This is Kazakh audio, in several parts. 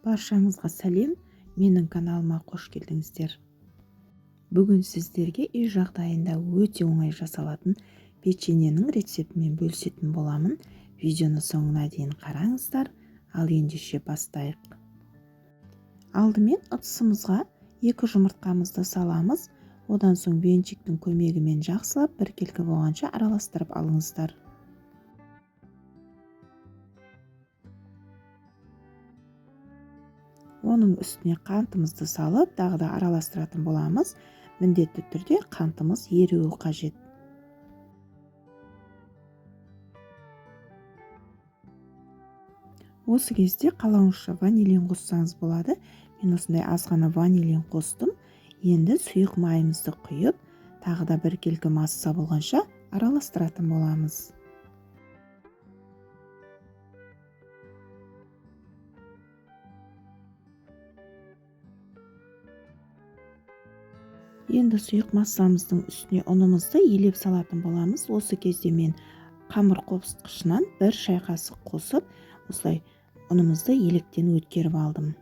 Баршаңызға сәлем, менің каналыма қош келдіңіздер. Бүгін сіздерге үй жағдайында өте оңай жасалатын печеньенің рецептімен бөлісетін боламын. Видеоны соңына дейін қараңыздар, ал ендеше бастайық. Алдымен ыдысымызға 2 жұмыртқамызды саламыз, одан соң венчиктің көмегімен жақсылап біркелкі болғанша араластырып алыңыздар. Оның үстіне қантымызды салып, тағы да араластыратын боламыз. Міндетті түрде қантымыз еруі қажет. Осы кезде қалауыңызша ванилин қоссаңыз болады. Мен осындай аз ғана ванилин қостым. Енді сұйық майымызды құйып, тағы да біркелкі масса болғанша араластыратын боламыз. Енді сұйық массамыздың үстіне ұнымызды елеп салатын боламыз. Осы кезде мен қамыр қопсытқышынан 1 шай қасық қосып, осылай ұнымызды електен өткеріп алдым.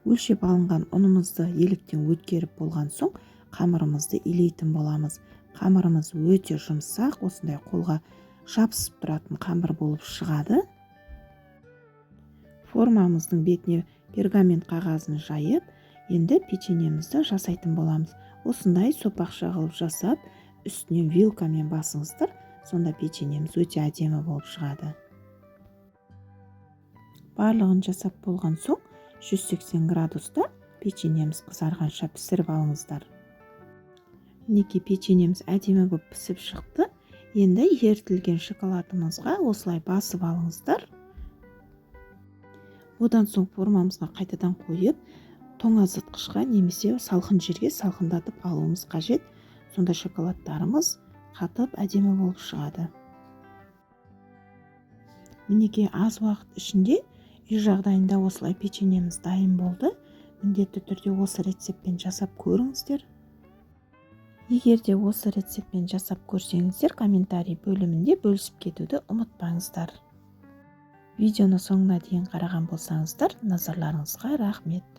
Өлшеп алынған ұнымызды електен өткеріп болған соң, қамырымызды илейтін боламыз. Қамырымыз өте жұмсақ, осындай қолға жабысып тұратын қамыр болып шығады. Формамыздың бетіне пергамент қағазын жайып, енді печеньемізді жасайтын боламыз. Осындай сопақша қылып жасап, үстіне вилкамен басыңыздар, сонда печеньеміз өте әдемі болып шығады. Барлығын жасап болған соң, 180 градуста печеньеміз қызарғанша пісіріп алыңыздар. Мінекей печеньеміз әдемі болып пісіп шықты. Енді ерітілген шоколадымызға осылай басып алыңыздар. Одан соң формамызға қайтадан қойып, тоңазытқышқа немесе салқын жерге салқындатып алуымыз қажет. Сонда шоколадтарымыз қатып әдемі болып шығады. Мінекей аз уақыт ішінде үй жағдайында осылай печеньеміз дайын болды. Міндетті түрде осы рецептпен жасап көріңіздер. Егер де осы рецептпен жасап көрсеңіздер, комментарий бөлімінде бөлісіп кетуді ұмытпаңыздар. Видеоны соңына дейін қараған болсаңыздар, назарларыңызға рахмет.